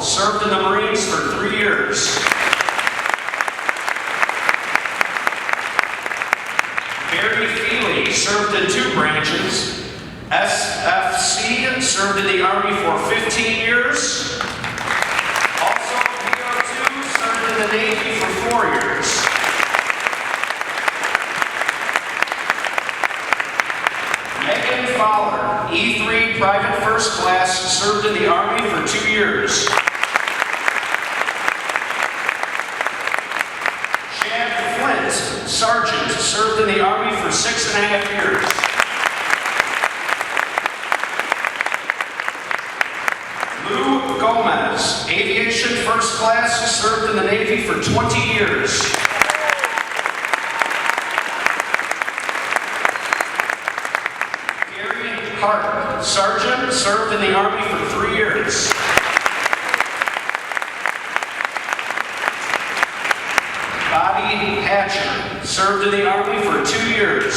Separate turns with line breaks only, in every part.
served in the Marines for 3 years. Barry Feely served in 2 branches. SFC served in the Army for 15 years. Also, PO2 served in the Navy for 4 years. Megan Fowler, E3 Private First Class, served in the Army for 2 years. Chad Flint, Sergeant, served in the Army for 6.5 years. Lou Gomez, Aviation First Class, served in the Navy for 20 years. Hart, Sergeant, served in the Army for 3 years. Bobby Hatcher, served in the Army for 2 years.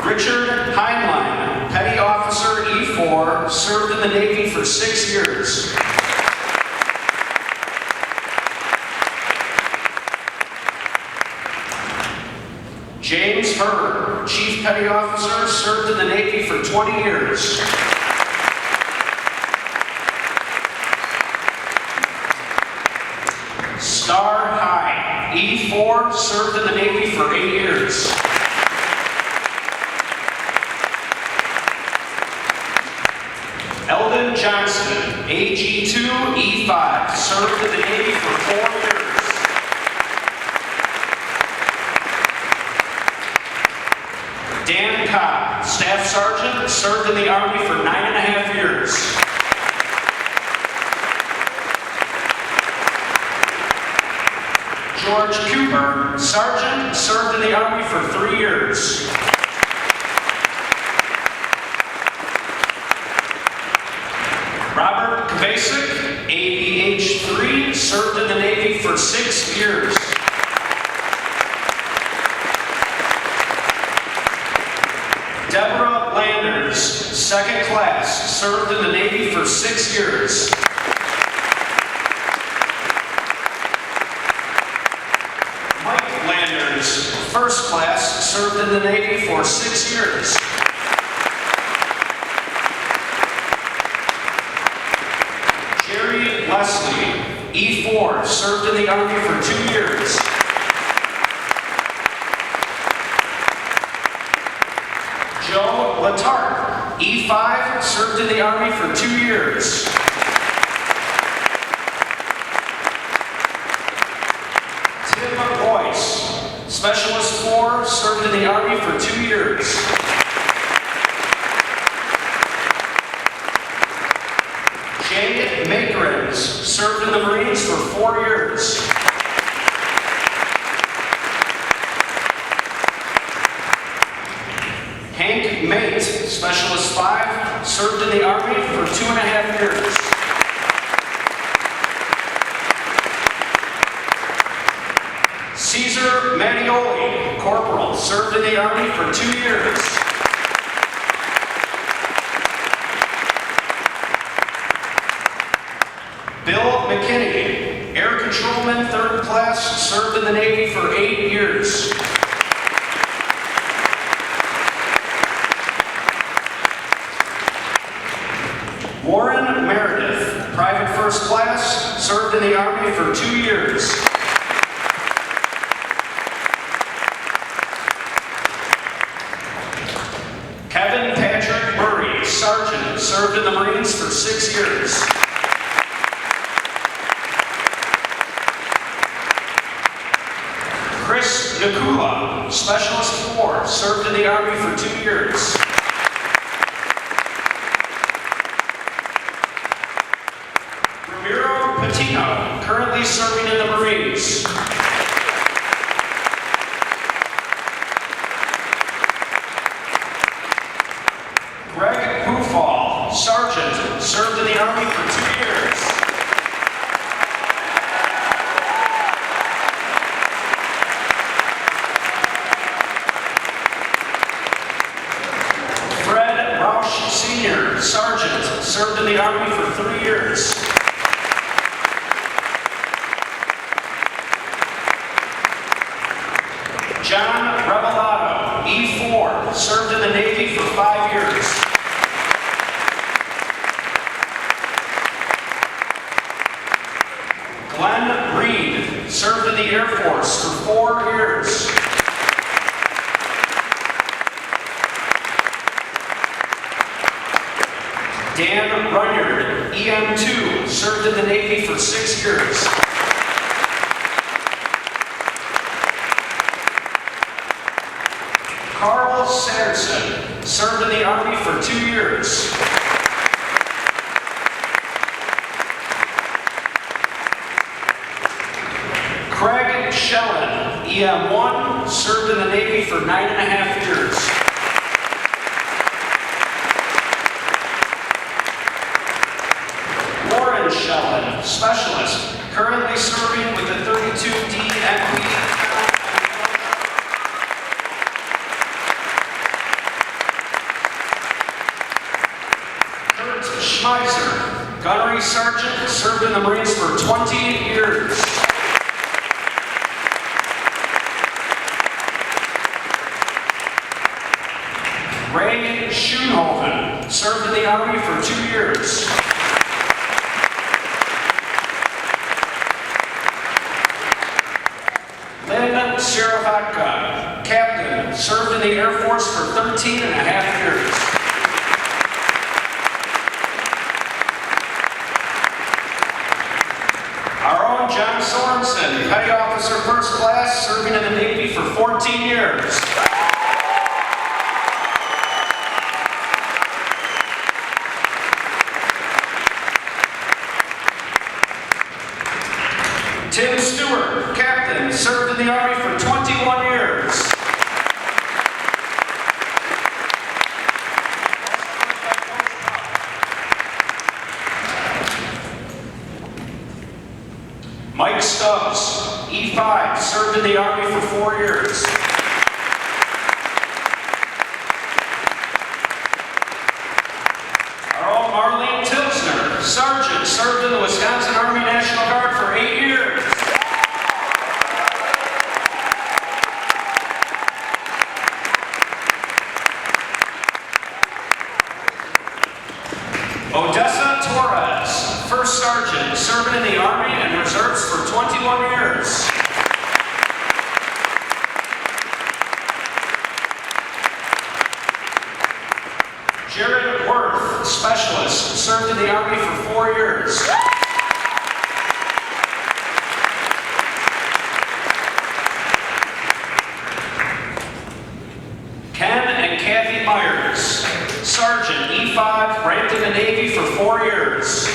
Richard Heinlein, Petty Officer E4, served in the Navy for 6 years. James Hurd, Chief Petty Officer, served in the Navy for 20 years. Star High, E4, served in the Navy for 8 years. Eldon Johnson, AG2, E5, served in the Navy for 4 years. Dan Cobb, Staff Sergeant, served in the Army for 9.5 years. George Cooper, Sergeant, served in the Army for 3 years. Robert Kvasik, ABH3, served in the Navy for 6 years. Deborah Landers, 2nd Class, served in the Navy for 6 years. Mike Landers, 1st Class, served in the Navy for 6 years. Jerry Leslie, E4, served in the Army for 2 years. Joe Latart, E5, served in the Army for 2 years. Tim Boyce, Specialist 4, served in the Army for 2 years. Jay Makerins, served in the Marines for 4 years. Hank Mate, Specialist 5, served in the Army for 2.5 years. Caesar Mattioli, Corporal, served in the Army for 2 years. Bill McKinney, Air Controlman, 3rd Class, served in the Navy for 8 years. Warren Meredith, Private First Class, served in the Army for 2 years. Kevin Patrick Murray, Sergeant, served in the Marines for 6 years. Chris Nakula, Specialist 4, served in the Army for 2 years. Patino, currently serving in the Marines. Greg Hoofall, Sergeant, served in the Army for 2 years. served in the Army for 3 years. John Revelado, E4, served in the Navy for 5 years. Glenn Reed, served in the Air Force for 4 years. Dan Runyard, EM2, served in the Navy for 6 years. Carl Sanderson, served in the Army for 2 years. Craig Schellen, EM1, served in the Navy for 9.5 years. Lauren Schellen, specialist, currently serving with the 32D MP. Schmeiser, gunnery sergeant, served in the Marines for 20 years. Ray Schoenhoven, served in the Army for 2 years. Lynn Seravatka, captain, served in the Air Force for 13.5 years. John Sorensen, Petty Officer First Class, serving in the Navy for 14 years. Tim Stewart, Captain, served in the Army for 21 years. Mike Stubbs, E5, served in the Army for 4 years. Our own Marlene Tilsner, Sergeant, served in the Wisconsin Army National Guard for 8 years. Odessa Torres, First Sergeant, serving in the Army and Reserves for 21 years. Jared Worth, Specialist, served in the Army for 4 years. Ken and Kathy Myers, Sergeant, E5, ranked in the Navy for 4 years.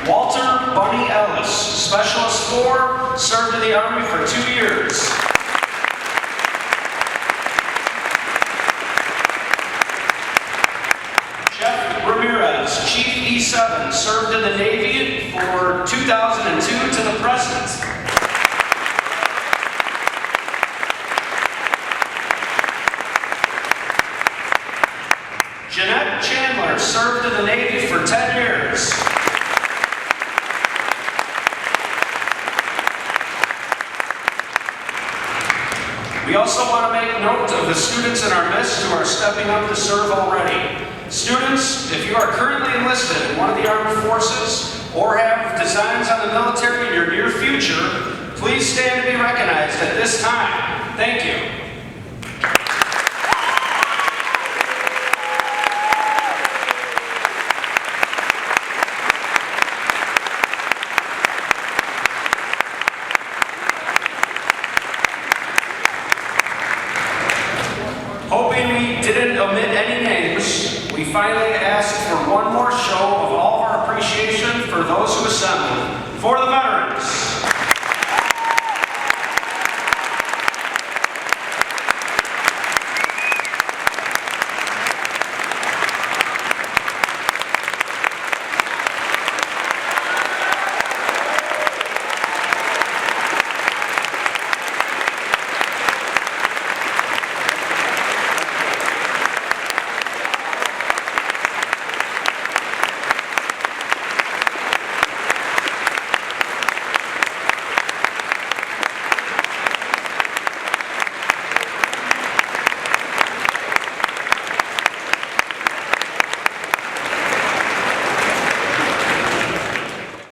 Walter Bunny Ellis, Specialist 4, served in the Army for 2 years. Jeff Ramirez, Chief E7, served in the Navy for 2002 to the present. Jeanette Chandler, served in the Navy for 10 years. We also want to make note of the students in our midst who are stepping up to serve already. Students, if you are currently enlisted in one of the armed forces or have designs on the military in your near future, please stand to be recognized at this time. Thank you. Hoping we didn't omit any names, we finally ask for one more show of all of our appreciation for those who assembled. For the veterans.